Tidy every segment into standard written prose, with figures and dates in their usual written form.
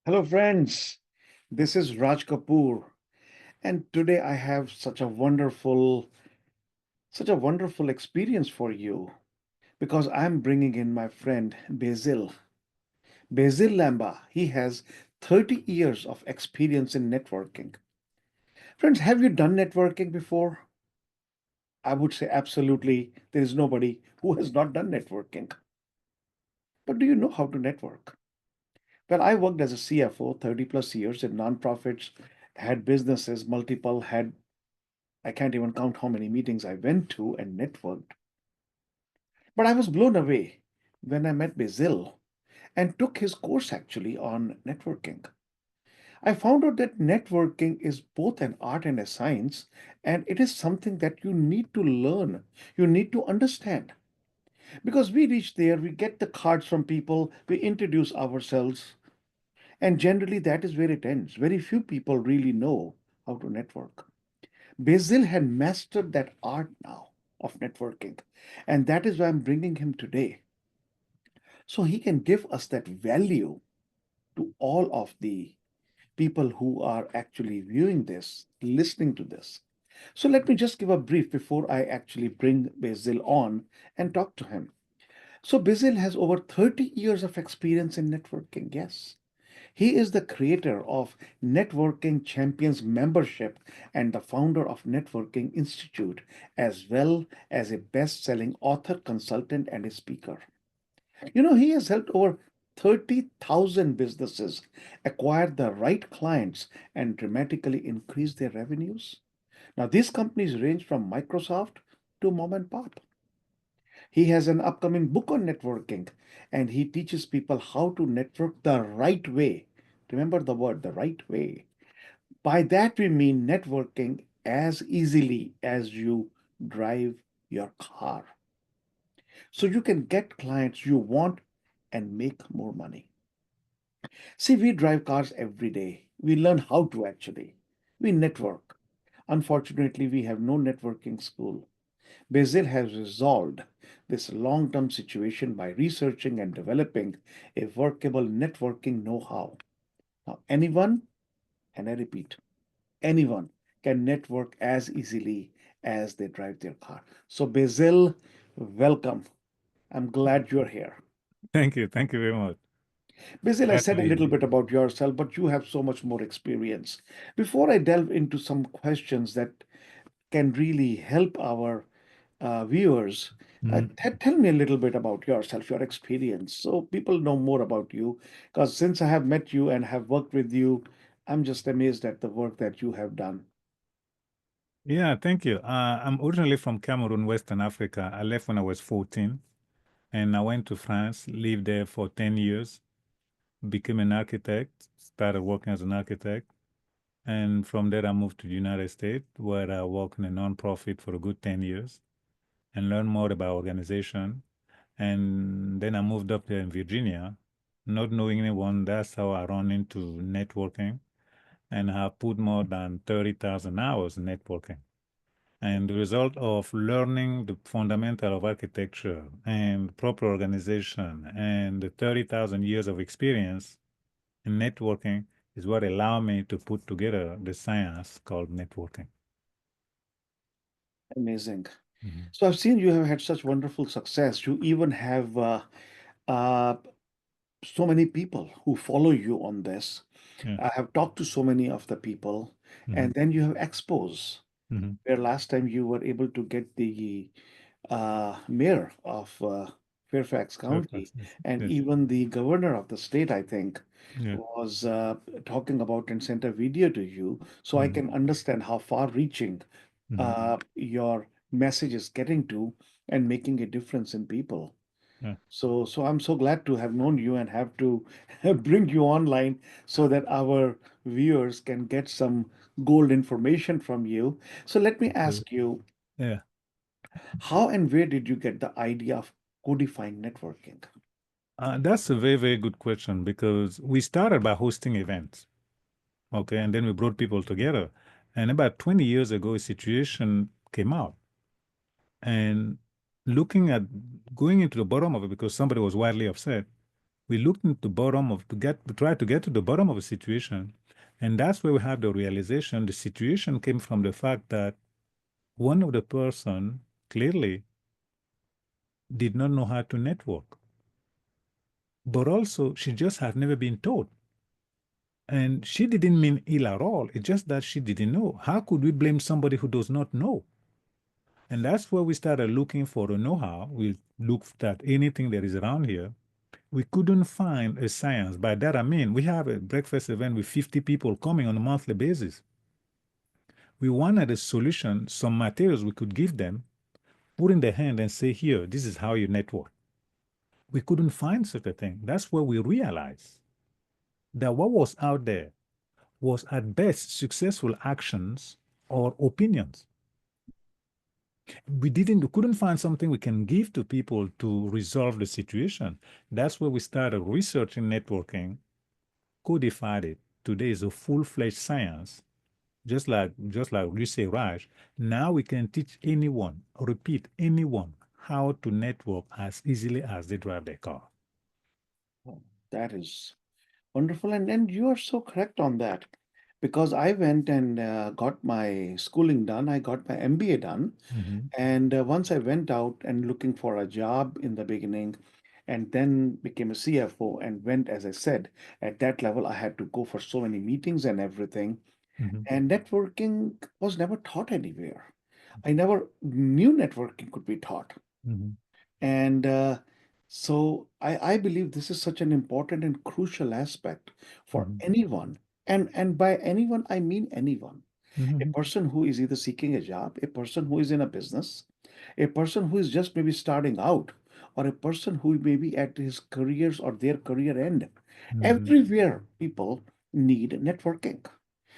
Hello, friends. This is Raj Kapoor, and today I have such a wonderful experience for you because I'm bringing in my friend Basile Lamba. He has 30 years of experience in networking. Friends, have you done networking before? I would say absolutely. There is nobody who has not done networking. But do you know how to network? Well, I worked as a CFO 30 plus years in nonprofits, had businesses, multiple, had I can't even count how many meetings I went to and networked. But I was blown away when I met Basil and took his course actually on networking. I found out that networking is both an art and a science, and it is something that you need to learn, you need to understand. Because we reach there, we get the cards from people, we introduce ourselves, and generally that is where it ends. Very few people really know how to network. Basil had mastered that art now of networking, and that is why I'm bringing him today. So he can give us that value to all of the people who are actually viewing this, listening to this. So let me just give a brief before I actually bring Basil on and talk to him. So Basil has over 30 years of experience in networking, yes. He is the creator of Networking Champions membership and the founder of Networking Institute, as well as a best-selling author, consultant, and a speaker. He has helped over 30,000 businesses acquire the right clients and dramatically increase their revenues. Now, these companies range from Microsoft to mom and pop. He has an upcoming book on networking, and he teaches people how to network the right way. Remember the word, the right way. By that, we mean networking as easily as you drive your car. So you can get clients you want and make more money. See, we drive cars every day. We learn how to actually. We network. Unfortunately, we have no networking school. Basil has resolved this long term situation by researching and developing a workable networking know how. Now, anyone, and I repeat, anyone can network as easily as they drive their car. So, Basil, welcome. I'm glad you're here. Thank you. Thank you very much. Basil, I Glad to said a be little here. bit about yourself, but you have so much more experience. Before I delve into some questions that can really help our viewers, Mhm. tell me a little bit about yourself, your experience, so people know more about you. Because since I have met you and have worked with you, I'm just amazed at the work that you have done. Yeah, thank you. I'm originally from Cameroon, Western Africa. I left when I was 14 and I went to France, lived there for 10 years, became an architect, started working as an architect. And from there, I moved to the United States, where I worked in a nonprofit for a good 10 years and learned more about organization. And then I moved up here in Virginia, not knowing anyone. That's how I run into networking. And have put more than 30,000 hours in networking. And the result of learning the fundamental of architecture and proper organization and the 30,000 years of experience in networking is what allowed me to put together the science called networking. Amazing. Mhm. So I've seen you have had such wonderful success. You even have uh, so many people who follow you on this. Yeah. I have talked to so many of the people, Hmm. and then you have expos, Hmm. where last time you were able to get the mayor of Fairfax County, Perfect. Yes. and Yes. even the governor of the state, I think, Yeah. was talking about and sent a video to you, so I Hmm. can understand how far-reaching Hmm. your message is getting to and making a difference in people. Yeah. So I'm so glad to have known you and have to bring you online so that our viewers can get some gold information from you. So let me So, ask you, yeah. how and where did you get the idea of codifying networking? That's a very, very good question because we started by hosting events. Okay, and then we brought people together. And about 20 years ago, a situation came out. And looking at going into the bottom of it, because somebody was widely upset, We looked into the bottom of to try to get to the bottom of a situation, and that's where we have the realization the situation came from the fact that one of the person clearly did not know how to network, but also she just had never been taught. And she didn't mean ill at all. It's just that she didn't know. How could we blame somebody who does not know? And that's where we started looking for the know-how. We looked at anything that is around here. We couldn't find a science. By that I mean we have a breakfast event with 50 people coming on a monthly basis. We wanted a solution, some materials we could give them, put in their hand and say, here, this is how you network. We couldn't find such a thing. That's where we realized that what was out there was at best successful actions or opinions. We couldn't find something we can give to people to resolve the situation. That's where we started researching networking, codified it. Today is a full-fledged science, just like you say, Raj. Now we can teach anyone, repeat anyone, how to network as easily as they drive their car. Oh, that is wonderful. And you are so correct on that. Because I went and got my schooling done, I got my MBA done. Mm-hmm. And once I went out and looking for a job in the beginning, and then became a CFO and went, as I said, at that level, I had to go for so many meetings and everything. Mm-hmm. And networking was never taught anywhere. I never knew networking could be taught. Mm-hmm. And so I believe this is such an important and crucial aspect for Mm-hmm. anyone. And by anyone, I mean anyone. A Mm-hmm. person who is either seeking a job, a person who is in a business, a person who is just maybe starting out, or a person who may be at his careers or their career end. Mm-hmm. Everywhere people need networking,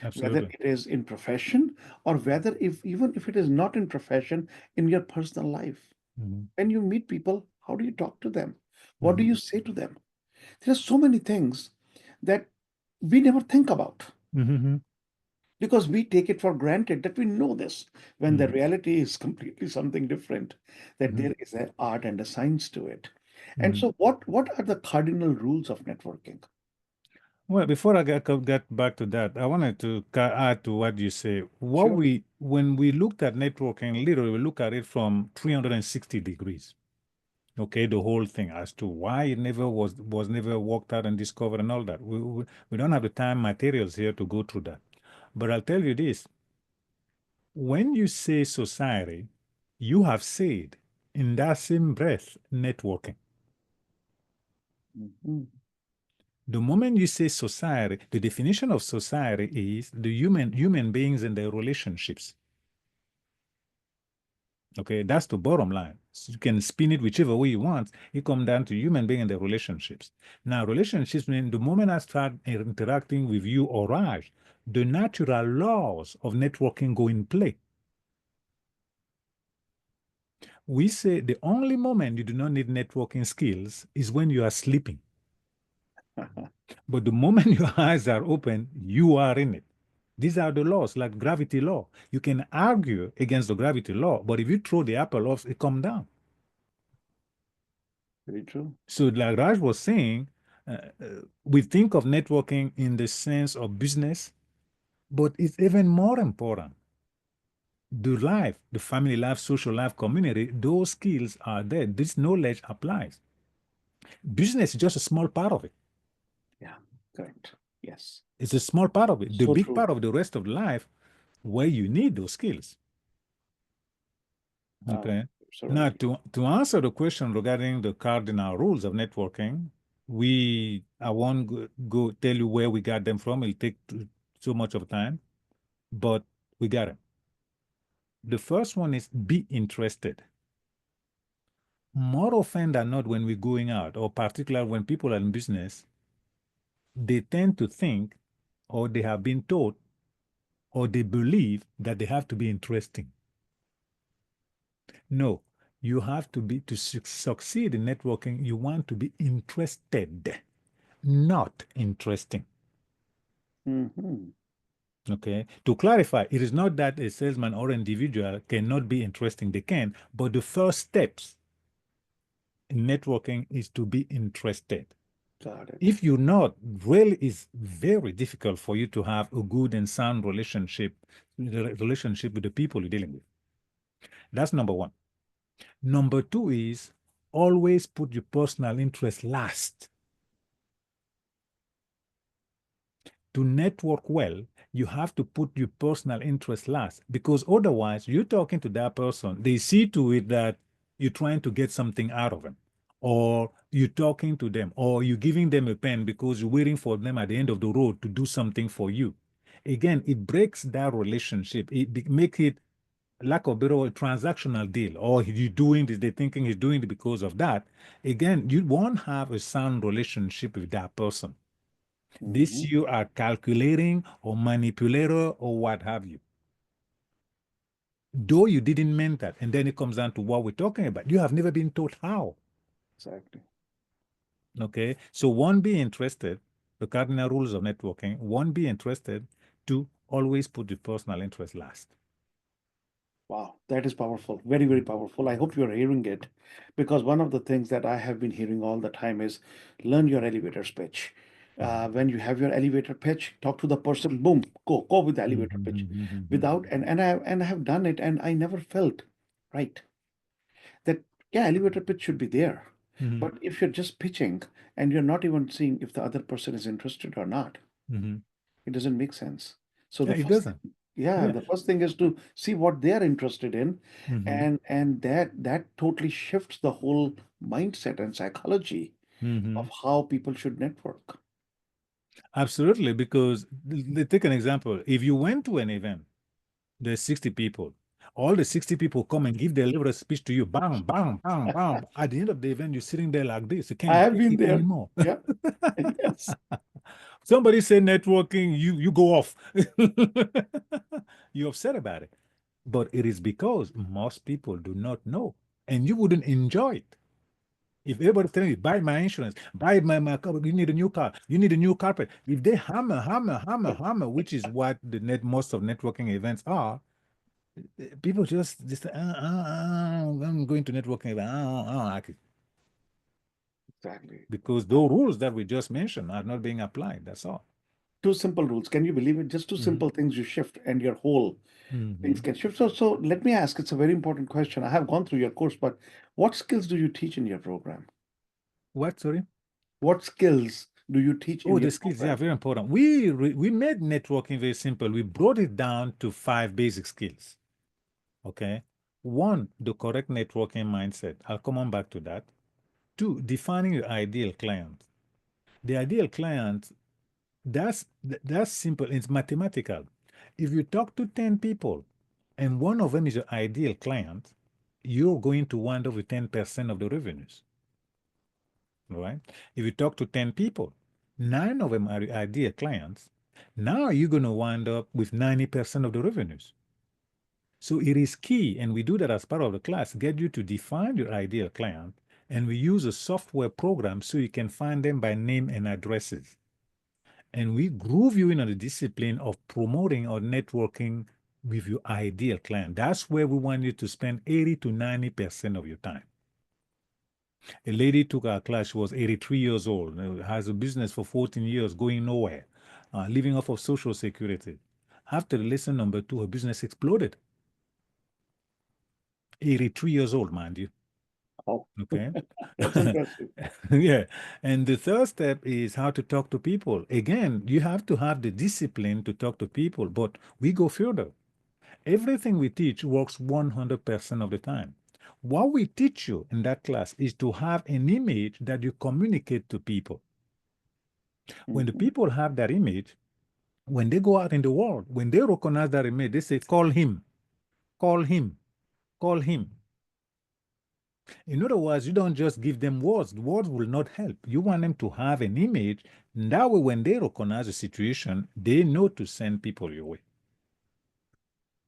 whether Absolutely. it is in profession or whether if even if it is not in profession, in your personal life. Mm-hmm. When you meet people, how do you talk to them? What do Mm-hmm. you say to them? There are so many things that we never think about Mm-hmm. because we take it for granted that we know this when the Mm-hmm. reality is completely something different, that Mm-hmm. there is an art and a science to it. And Mm-hmm. so what are the cardinal rules of networking? Well, before I get back to that, I wanted to add to what you say. Sure. When we looked at networking, literally, we look at it from 360 degrees. Okay, the whole thing as to why it never was never worked out and discovered and all that. We don't have the time materials here to go through that. But I'll tell you this: when you say society, you have said in that same breath networking. Mhm. The moment you say society, the definition of society is the human beings and their relationships. Okay, that's the bottom line. So you can spin it whichever way you want. It comes down to human being and their relationships. Now, relationships mean the moment I start interacting with you or Raj, the natural laws of networking go in play. We say the only moment you do not need networking skills is when you are sleeping. But the moment your eyes are open, you are in it. These are the laws, like gravity law. You can argue against the gravity law, but if you throw the apple off, it comes down. Very true. So, like Raj was saying, we think of networking in the sense of business, but it's even more important. The life, the family life, social life, community, those skills are there. This knowledge applies. Business is just a small part of it. Yeah, correct. Yes. It's a small part of it. The So big true. part of the rest of life where you need those skills. Uh, Okay. Now, Absolutely. to answer the question regarding the cardinal rules of networking, I won't go tell you where we got them from. It'll take so much of time, but we got them. The first one is be interested. More often than not, when we're going out, or particularly when people are in business, they tend to think, or they have been taught, or they believe that they have to be interesting. No, you have to be, to succeed in networking, you want to be interested, not interesting. Hmm. Okay. To clarify, it is not that a salesman or individual cannot be interesting. They can, but the first steps in networking is to be interested. Got it. If you're not, really is very difficult for you to have a good and sound relationship with the people you're dealing with. That's number one. Number two is always put your personal interest last. To network well, you have to put your personal interest last because otherwise you're talking to that person. They see to it that you're trying to get something out of them, or you're talking to them, or you're giving them a pen because you're waiting for them at the end of the road to do something for you. Again, it breaks that relationship. It make it lack of better word, transactional deal, or you doing this, they thinking he's doing it because of that. Again, you won't have a sound relationship with that person. This Hmm. you are calculating or manipulator or what have you. Though you didn't mean that, and then it comes down to what we're talking about. You have never been taught how. Exactly. Okay. So one, be interested, the cardinal rules of networking, one, be interested, two, always put the personal interest last. Wow, that is powerful. Very, very powerful. I hope you're hearing it because one of the things that I have been hearing all the time is learn your elevator pitch. When you have your elevator pitch, talk to the person, boom, go with the elevator pitch. Without and I have done it and I never felt right that yeah, elevator pitch should be there. But if you're just pitching and you're not even seeing if the other person is interested or not, it doesn't make sense. So Yeah, the it first doesn't. thing, yeah, Yeah. the first thing is to see what they are interested in, Hmm. and that totally shifts the whole mindset and psychology Hmm. of how people should network. Absolutely, because take an example. If you went to an event, there's 60 people. All the 60 people come and give their little speech to you. Bang, bang, bang, bang. At the end of the event, you're sitting there like this. You I can't have take been it there. anymore. Yeah. Yes. Somebody say networking, you go off. You're upset about it. But it is because most people do not know, and you wouldn't enjoy it. If everybody's telling you, buy my insurance, buy my car, you need a new car, you need a new carpet. If they hammer, hammer, hammer, hammer, which is what the most of networking events are, people just I'm going to networking event. I don't like it Exactly. because those rules that we just mentioned are not being applied. That's all. Two simple rules. Can you believe it? Just two Hmm. simple things you shift and your whole things Hmm. can shift. So let me ask, it's a very important question. I have gone through your course, but what skills do you teach in your program? What? Sorry. What skills do you teach in Oh, your the skills. Yeah, program? very important. We made networking very simple. We brought it down to five basic skills. Okay. One, the correct networking mindset. I'll come on back to that. Two, defining your ideal client. The ideal client, that's simple. It's mathematical. If you talk to 10 people and one of them is your ideal client, you're going to wind up with 10% of the revenues. Right? If you talk to 10 people, nine of them are your ideal clients. Now you're going to wind up with 90% of the revenues. So it is key, and we do that as part of the class, get you to define your ideal client, and we use a software program so you can find them by name and addresses. And we groove you in on the discipline of promoting or networking with your ideal client. That's where we want you to spend 80 to 90% of your time. A lady took our class, she was 83 years old, has a business for 14 years, going nowhere, living off of Social Security. After the lesson number two, her business exploded. 83 years old, mind you. Oh, Okay. that's impressive. Yeah. And the third step is how to talk to people. Again, you have to have the discipline to talk to people, but we go further. Everything we teach works 100% of the time. What we teach you in that class is to have an image that you communicate to people. When the Mhm. people have that image, when they go out in the world, when they recognize that image, they say, call him, call him, call him. In other words, you don't just give them words. Words will not help. You want them to have an image. And that way, when they recognize a situation, they know to send people your way.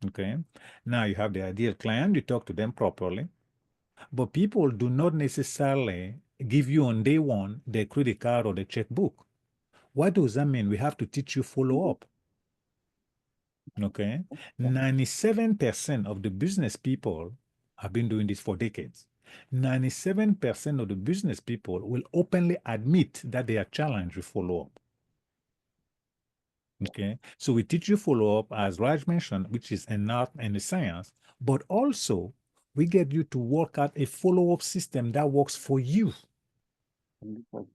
Okay. Now you have the ideal client, you talk to them properly. But people do not necessarily give you on day one their credit card or the checkbook. What does that mean? We have to teach you follow up. Okay. Yeah. 97% of the business people have been doing this for decades. 97% of the business people will openly admit that they are challenged with follow-up. Okay, so we teach you follow-up, as Raj mentioned, which is an art and a science, but also we get you to work out a follow-up system that works for you. Wonderful.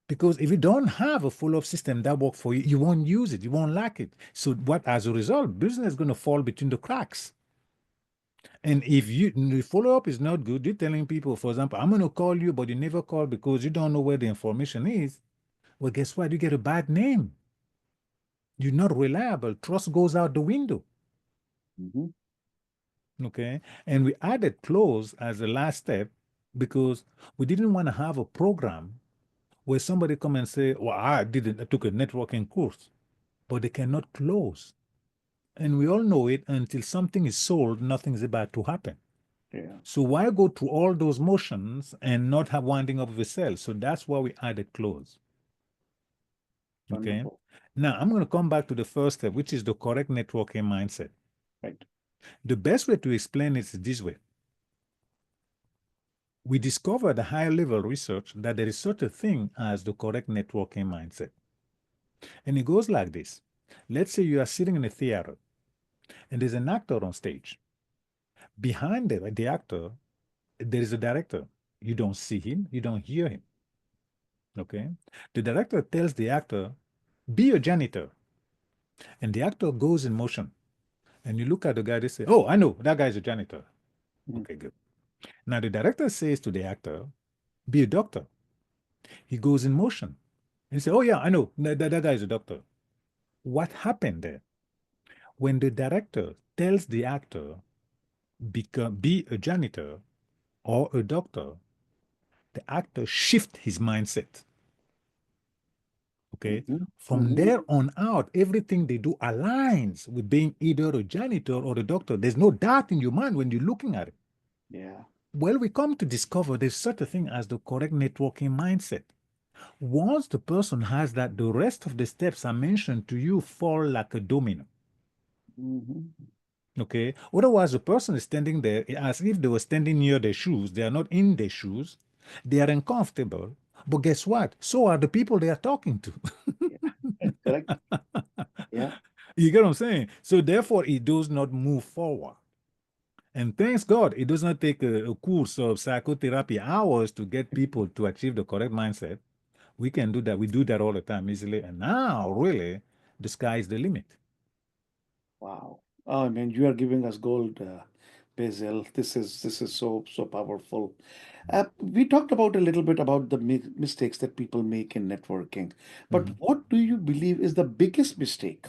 Because if you don't have a follow-up system that works for you, you won't use it, you won't like it. So what, as a result, business is going to fall between the cracks. And if you the follow-up is not good, you're telling people, for example, I'm going to call you, but you never call because you don't know where the information is. Well, guess what? You get a bad name. You're not reliable. Trust goes out the window. Mm-hmm. Okay. And we added close as the last step because we didn't want to have a program where somebody come and say, well, I took a networking course, but they cannot close. And we all know it, until something is sold, nothing is about to happen. Yeah. So why go through all those motions and not have winding up with a sale? So that's why we added close. Okay. Wonderful. Now I'm going to come back to the first step, which is the correct networking mindset. Right. The best way to explain it is this way. We discovered a high level research that there is such a thing as the correct networking mindset. And it goes like this. Let's say you are sitting in a theater and there's an actor on stage. Behind the actor, there is a director. You don't see him, you don't hear him. Okay. The director tells the actor, be a janitor. And the actor goes in motion. And you look at the guy, they say, oh, I know, that guy's a janitor. Mm-hmm. Okay, good. Now the director says to the actor, be a doctor. He goes in motion. And he says, oh, yeah, I know, that guy is a doctor. What happened there? When the director tells the actor, be a janitor or a doctor, the actor shifts his mindset. Okay. Mm-hmm. From Mm-hmm. there on out, everything they do aligns with being either a janitor or a doctor. There's no doubt in your mind when you're looking at it. Yeah. Well, we come to discover there's such a thing as the correct networking mindset. Once the person has that, the rest of the steps I mentioned to you fall like a domino. Mm-hmm. Okay. Otherwise, the person is standing there as if they were standing near their shoes. They are not in their shoes. They are uncomfortable. But guess what? So are the people they are talking to. Yeah. Correct. Yeah. You get what I'm saying? So therefore, it does not move forward. And thanks God, it does not take a course of psychotherapy hours to get people to achieve the correct mindset. We can do that. We do that all the time easily. And now, really, the sky is the limit. Wow. Oh man, you are giving us gold, Basil. This is so powerful. We talked about a little bit about the mistakes that people make in networking, but Mhm. what do you believe is the biggest mistake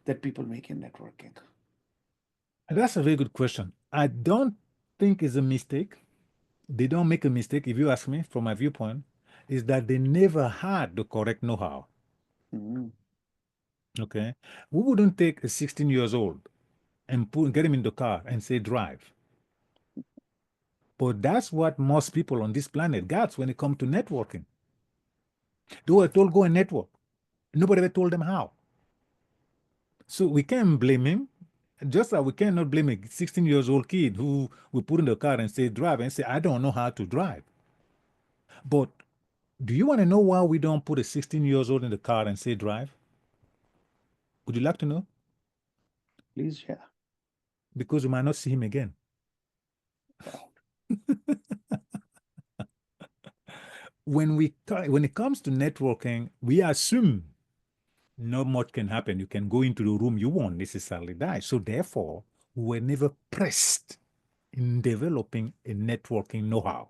that people make in networking? And that's a very good question. I don't think it's a mistake. They don't make a mistake, if you ask me, from my viewpoint, is that they never had the correct know-how. Mm-hmm. Okay. We wouldn't take a 16 years old and get him in the car and say drive. But that's what most people on this planet got when it comes to networking. They were told go and network. Nobody ever told them how. So we can't blame him. Just like we cannot blame a 16 years old kid who we put in the car and say drive and say, I don't know how to drive. But do you want to know why we don't put a 16 years old in the car and say drive? Would you like to know? Please, yeah. Because we might not see him again. Wow. When it comes to networking, we assume not much can happen. You can go into the room, you won't necessarily die. So therefore, we were never pressed in developing a networking know-how.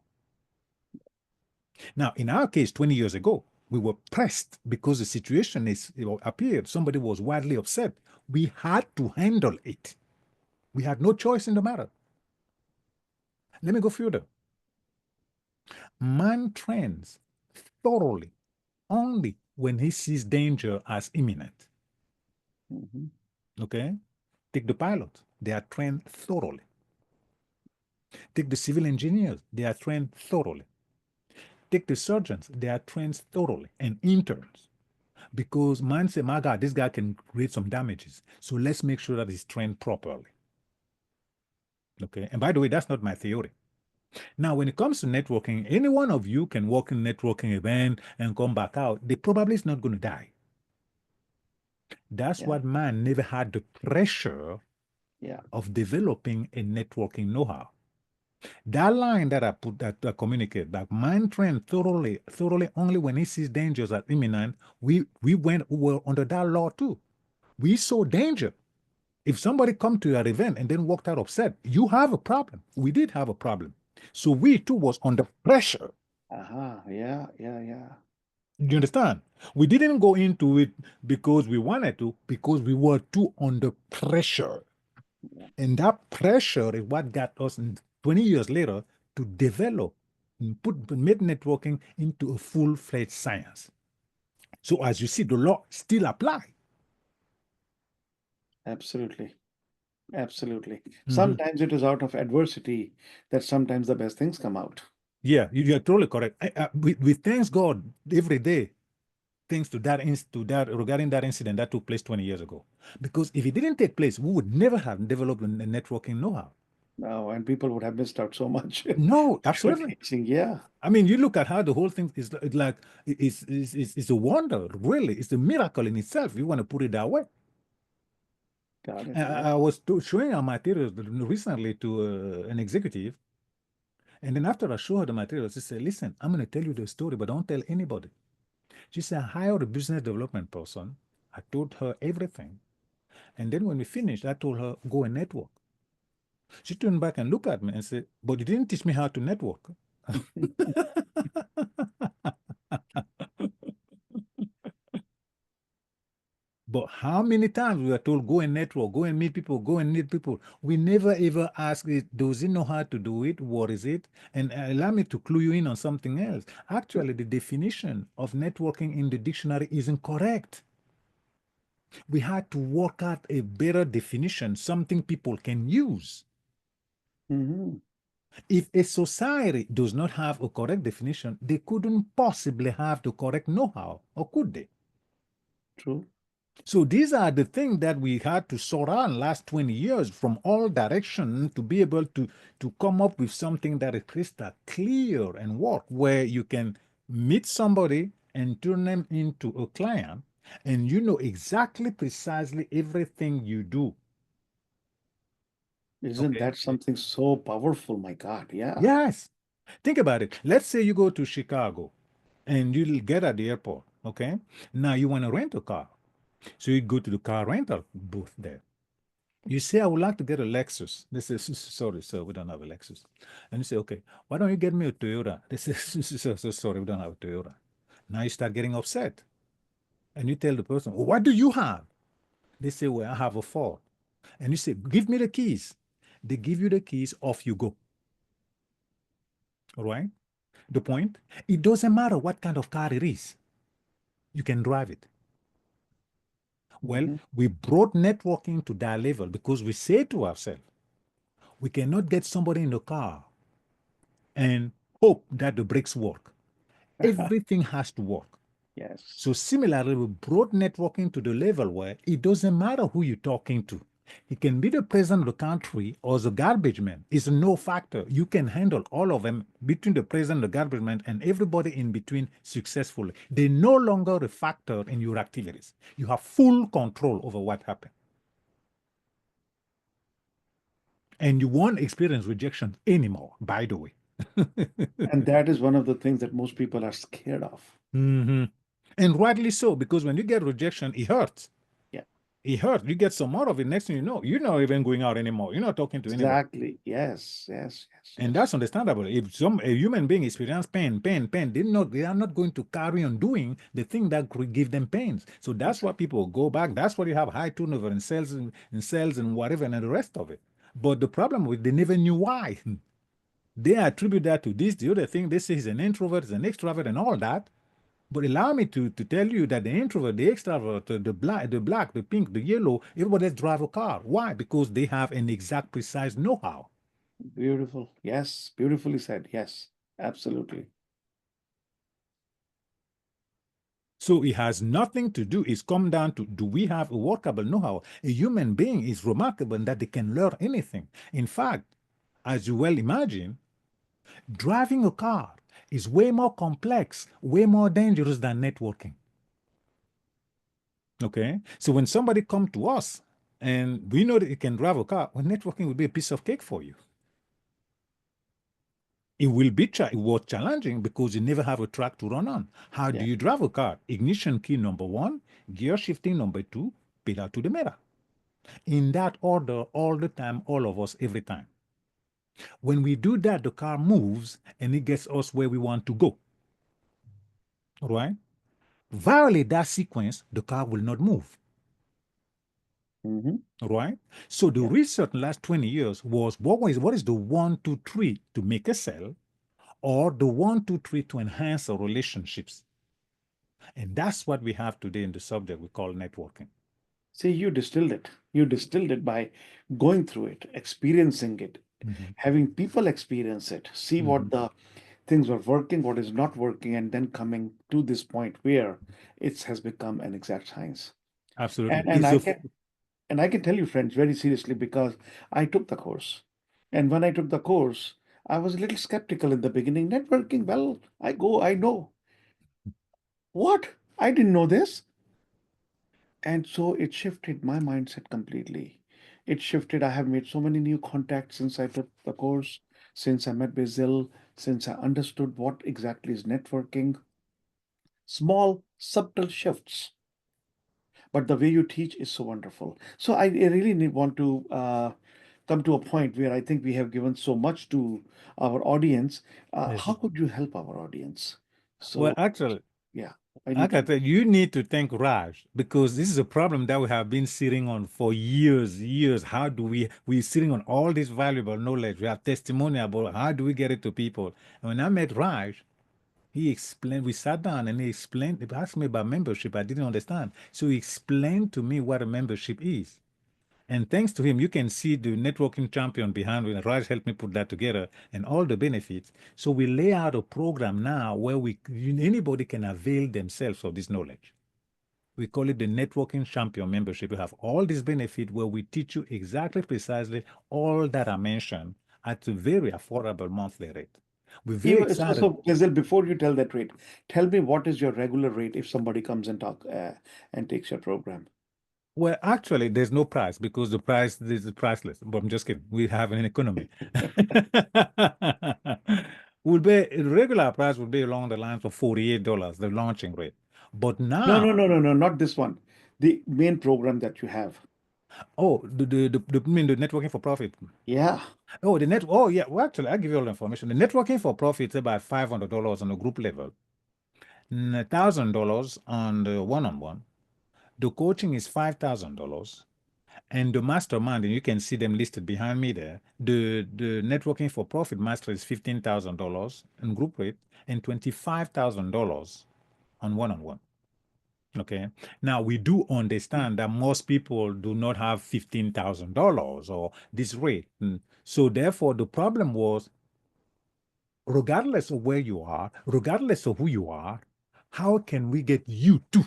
Now, in our case, 20 years ago, we were pressed because the situation appeared. Somebody was wildly upset. We had to handle it. We had no choice in the matter. Let me go further. Man trains thoroughly only when he sees danger as imminent. Mm-hmm. Okay? Take the pilot. They are trained thoroughly. Take the civil engineers. They are trained thoroughly. Take the surgeons. They are trained thoroughly. And interns. Because man say, my God, this guy can create some damages. So let's make sure that he's trained properly. Okay? And by the way, that's not my theory. Now, when it comes to networking, any one of you can walk in networking event and come back out. They probably is not going to die. That's Yeah. what man never had the pressure Yeah. of developing a networking know-how. That line that I put that I communicate that mind trained thoroughly only when he sees dangers as imminent. We were under that law too. We saw danger. If somebody come to your event and then walked out upset, you have a problem. We did have a problem. So we too was under pressure. Uh-huh. Yeah. Yeah. Yeah. You understand? We didn't go into it because we wanted to, because we were too under pressure. Yeah. And that pressure is what got us 20 years later to develop and made networking into a full-fledged science. So as you see, the law still apply. Absolutely. Absolutely. Mhm. Sometimes it is out of adversity that sometimes the best things come out. Yeah, you're totally correct. We thanks God every day, thanks to to that regarding that incident that took place 20 years ago. Because if it didn't take place, we would never have developed a networking know-how. No, and people would have missed out so much No, absolutely. showcasing. Yeah. I mean, you look at how the whole thing is like it's a wonder, really. It's a miracle in itself. You want to put it that way. Got it. Yeah. I was showing our materials recently to an executive, and then after I show her the materials, she said, "Listen, I'm going to tell you the story, but don't tell anybody." She said, "I hired a business development person. I told her everything, and then when we finished, I told her go and network." She turned back and looked at me and said, "But you didn't teach me how to network." But how many times we are told, go and network, go and meet people, go and meet people. We never ever ask it, does he know how to do it? What is it? And allow me to clue you in on something else. Actually, the definition of networking in the dictionary isn't correct. We had to work out a better definition, something people can use. Hmm. If a society does not have a correct definition, they couldn't possibly have the correct know-how, or could they? True. So these are the things that we had to sort out in the last 20 years from all directions to be able to come up with something that is crystal clear and work, where you can meet somebody and turn them into a client and you know exactly precisely everything you do. Isn't Okay. that something so powerful? My God. Yeah. Yes. Think about it. Let's say you go to Chicago and you get at the airport. Okay. Now you want to rent a car. So you go to the car rental booth there. You say, I would like to get a Lexus. They say, sorry, sir, we don't have a Lexus. And you say, okay, why don't you get me a Toyota? They say, sorry, we don't have a Toyota. Now you start getting upset. And you tell the person, well, what do you have? They say, well, I have a Ford. And you say, give me the keys. They give you the keys, off you go. All right? The point? It doesn't matter what kind of car it is. You can drive it. Well, Hmm. we brought networking to that level because we say to ourselves, we cannot get somebody in the car and hope that the brakes work. Everything has to work. Yes. So similarly, we brought networking to the level where it doesn't matter who you're talking to. It can be the president of the country or the garbage man. It's no factor. You can handle all of them between the president, the garbage man, and everybody in between successfully. They're no longer a factor in your activities. You have full control over what happened. And you won't experience rejection anymore, by the way. And that is one of the things that most people are scared of. Hmm. And rightly so, because when you get rejection, it hurts. Yeah. It hurts. You get some more of it. Next thing you know, you're not even going out anymore. You're not talking to anybody. Exactly. Yes. Yes. Yes. And Yes. that's understandable. If a human being experience pain, they are not going to carry on doing the thing that could give them pains. So that's why Exactly. people go back. That's why you have high turnover in sales and whatever and the rest of it. But the problem with they never knew why. They attribute that to this, the other thing. They say he's an introvert, he's an extrovert, and all that. But allow me to tell you that the introvert, the extrovert, the black, the pink, the yellow, everybody else drive a car. Why? Because they have an exact, precise know-how. Beautiful. Yes. Beautifully said. Yes. Absolutely. So it has nothing to do, it's come down to do we have a workable know-how? A human being is remarkable in that they can learn anything. In fact, as you well imagine, Driving a car is way more complex, way more dangerous than networking. Okay. So when somebody come to us and we know that you can drive a car, well, networking will be a piece of cake for you. It will be challenging because you never have a track to run on. How do Yeah. you drive a car? Ignition key number one, gear shifting number two, pedal to the metal. In that order, all the time, all of us, every time. When we do that, the car moves and it gets us where we want to go. Right? Violate that sequence, the car will not move. Hmm. Right? So the Yeah. research in the last 20 years was what is the one, two, three to make a sale, or the one, two, three to enhance our relationships. And that's what we have today in the subject we call networking. See, you distilled it. You distilled it by going through it, experiencing it, Mhm. having people experience it, see what Mhm. the things were working, what is not working, and then coming to this point where it has become an exact science. Absolutely. And It's I a can tell you, friends, very seriously because I took the course. And when I took the course, I was a little skeptical in the beginning. Networking, well, I know. What? I didn't know this. And so it shifted my mindset completely. It shifted. I have made so many new contacts since I took the course, since I met Basile, since I understood what exactly is networking. Small, subtle shifts. But the way you teach is so wonderful. So I really want to come to a point where I think we have given so much to our audience. yes. How could you help our audience? Well, So, actually, yeah, I I need to can know. tell you need to thank Raj because this is a problem that we have been sitting on for years, years. How do we're sitting on all this valuable knowledge? We have testimony about how do we get it to people. And when I met Raj, he explained, we sat down and he explained, he asked me about membership. I didn't understand. So he explained to me what a membership is. And thanks to him, you can see the networking champion behind me. Raj helped me put that together and all the benefits. So we lay out a program now where anybody can avail themselves of this knowledge. We call it the networking champion membership. We have all these benefits where we teach you exactly precisely all that I mentioned at a very affordable monthly rate. We're very Even so, excited. so Basil, before you tell that rate, tell me what is your regular rate if somebody comes and talk and takes your program? Well, actually, there's no price because the price is priceless. But I'm just kidding. We have an economy. Would be regular price would be along the lines of $48, the launching rate. But No, no, now, no, no, no, not this one. The main program that you have. oh, I mean the networking for profit. Yeah. Oh, the net. Oh, yeah. Well, actually, I'll give you all the information. The networking for profit is about $500 on a group level, $1,000 on the one-on-one. The coaching is $5,000. And the mastermind, and you can see them listed behind me there. The networking for profit master is $15,000 in group rate and $25,000 on one-on-one. Okay. Now we do understand that most people do not have $15,000 or this rate. So therefore, the problem was, regardless of where you are, regardless of who you are, how can we get you to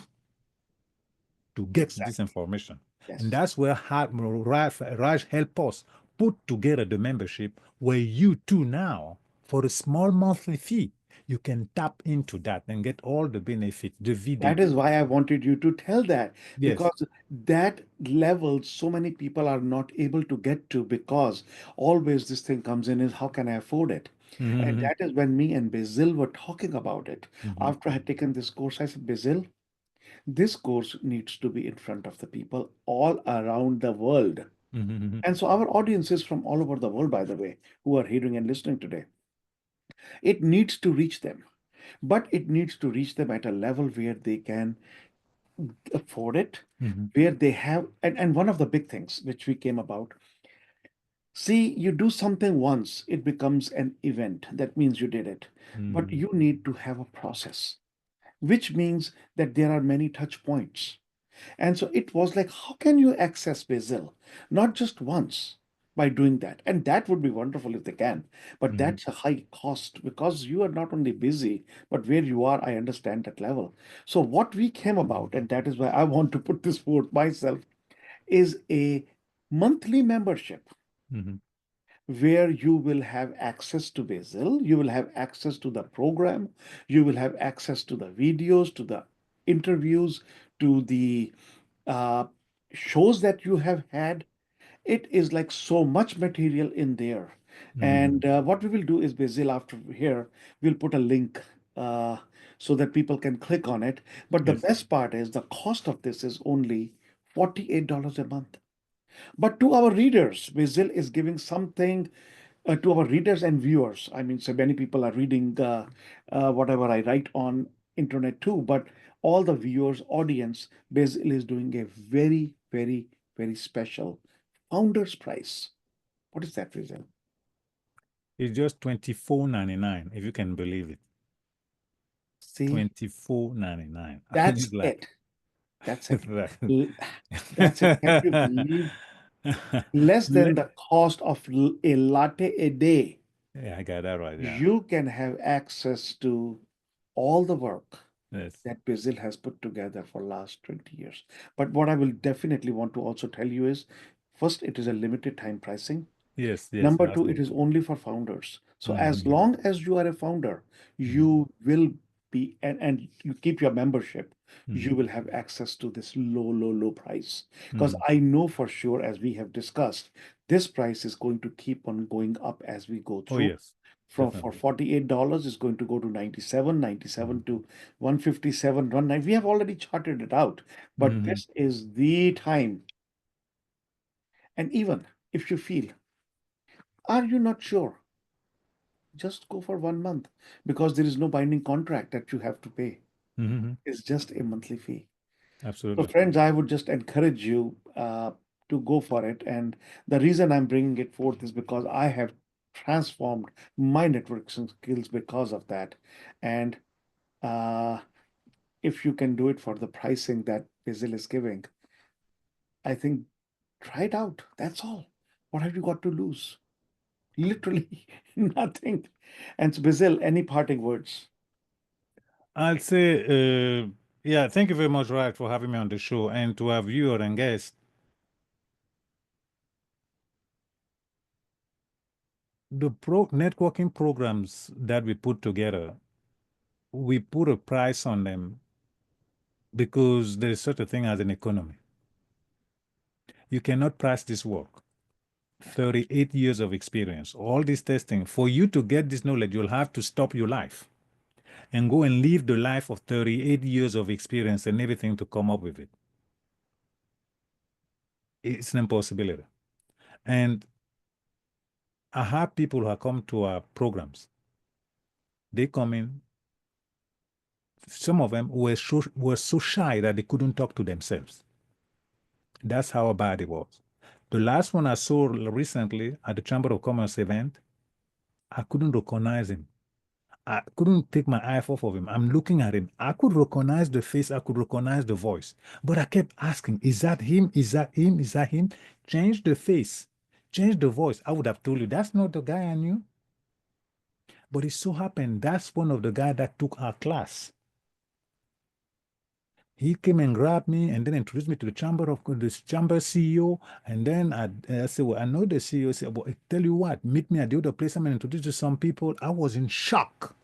get this Exactly. information? And Yes. that's where Raj helped us put together the membership where you too now, for a small monthly fee, you can tap into that and get all the benefits, the video. That is why I wanted you to tell that Yes. because that level so many people are not able to get to because always this thing comes in is how can I afford it? And Mhm, that is when me and Basil were talking about it. mhm, After I had taken this course, I said, Basil, this course needs to be in front of the people all around the world. mhm, mhm, And so our audience is from all over the world, by the way, who are hearing and listening today. It needs to reach them, but it needs to reach them at a level where they can afford it, mhm, where they have, and one of the big things which we came about, see, you do something once, it becomes an event. That means you did it. But mhm, you need to have a process, which means that there are many touch points. And so it was like, how can you access Brazil? Not just once by doing that. And that would be wonderful if they can. But mhm, that's a high cost because you are not only busy, but where you are, I understand that level. So what we came about, and that is why I want to put this forth myself, is a monthly membership, mhm, where you will have access to Basil, you will have access to the program, you will have access to the videos, to the interviews, to the uh, shows that you have had. It is like so much material in there. And Mhm. what we will do is, Basil, after here, we'll put a link uh, so that people can click on it. But the Yes. best part is the cost of this is only $48 a month. But to our readers, Basil is giving something to our readers and viewers. I mean, so many people are reading whatever I write on internet too, but all the viewers, audience, Basil is doing a very, very, very special founder's price. What is that, Basil? It's just 24.99, if you can believe it. See, 24.99. that's It's like, it. That's it. it's like L- That's it. Can you believe? Less than Le- the cost of a latte a day, yeah, I got that right. Yeah. you can have access to all the work Yes. that Basil has put together for last 20 years. But what I will definitely want to also tell you is, first, it is a limited time pricing. Yes, yes, Number two, it is absolutely. only for founders. So as Mm-hmm. long as you are a founder, Mm-hmm. you will be, and you keep your membership, Mm-hmm. you will have access to this low, low, low price. Because Mm-hmm. I know for sure, as we have discussed, this price is going to keep on going up as we go Oh, through. yes, From for definitely. $48 is going to go to 97, Mm-hmm. 97 to 157, 19. We have already charted it out, but Mm-hmm. this is the time. And even if you feel, are you not sure? Just go for 1 month because there is no binding contract that you have to pay. Mm-hmm. It's just a monthly fee. So, Absolutely. friends, I would just encourage you to go for it. And the reason I'm bringing it forth is because I have transformed my networking skills because of that. And uh, if you can do it for the pricing that Basil is giving, I think try it out. That's all. What have you got to lose? Literally nothing. And so, Basil, any parting words? I'll say, yeah, thank you very much, Raj, for having me on the show. And to our viewer and guests, the networking programs that we put together, we put a price on them because there is such a thing as an economy. You cannot price this work. 38 years of experience, all this testing. For you to get this knowledge, you'll have to stop your life and go and live the life of 38 years of experience and everything to come up with it. It's an impossibility. And I have people who have come to our programs. They come in, some of them were so shy that they couldn't talk to themselves. That's how bad it was. The last one I saw recently at the Chamber of Commerce event, I couldn't recognize him. I couldn't take my eye off of him. I'm looking at him. I could recognize the face, I could recognize the voice. But I kept asking, is that him? Is that him? Is that him? Change the face, change the voice. I would have told you that's not the guy I knew. But it so happened that's one of the guys that took our class. He came and grabbed me and then introduced me to the chamber CEO. And then I said, well, I know the CEO. He said, well, I tell you what, meet me at the other place. I'm going to introduce you to some people. I was in shock.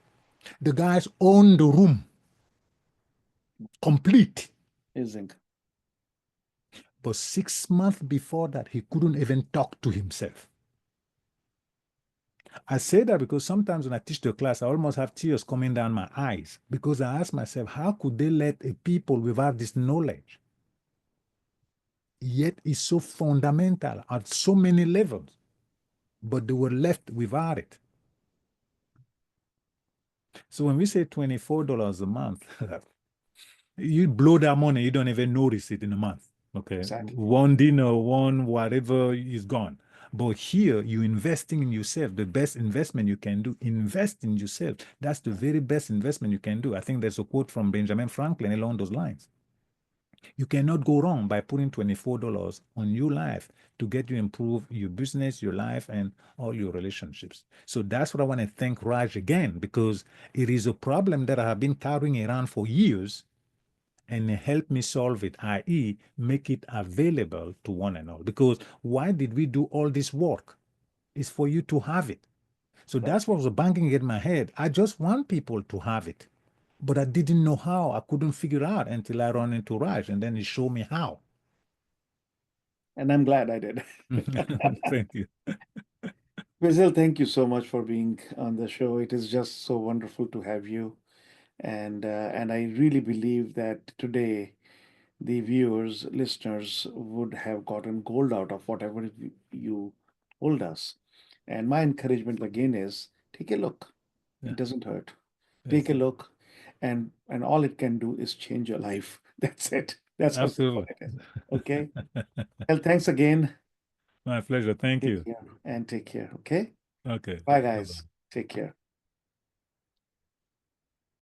The guys owned the room, complete. Amazing. But 6 months before that, he couldn't even talk to himself. I say that because sometimes when I teach the class, I almost have tears coming down my eyes because I ask myself, how could they let a people without this knowledge? Yet it's so fundamental at so many levels, but they were left without it. So when we say $24 a month, you blow that money, you don't even notice it in a month. Okay. Exactly. One dinner, one whatever is gone. But here, you're investing in yourself. The best investment you can do, invest in yourself. That's the very best investment you can do. I think there's a quote from Benjamin Franklin along those lines. You cannot go wrong by putting $24 on your life to get you improve your business, your life, and all your relationships. So that's what I want to thank Raj again, because it is a problem that I have been carrying around for years and help me solve it, i.e., make it available to one and all. Because why did we do all this work? It's for you to have it. So Right. that's what was banging in my head. I just want people to have it, but I didn't know how. I couldn't figure out until I run into Raj, and then he showed me how. And I'm glad I did. Thank you. Basil, thank you so much for being on the show. It is just so wonderful to have you. And I really believe that today the viewers, listeners would have gotten gold out of whatever you told us. And my encouragement again is take a look. Yeah, It doesn't hurt. Take yes, a look, and all it can do is change your life. That's it. That's how simple absolutely. it is. Okay. Well, thanks again. My pleasure. Thank Take you. care and take care. Okay. Okay. Bye, Bye-bye. guys. Take care.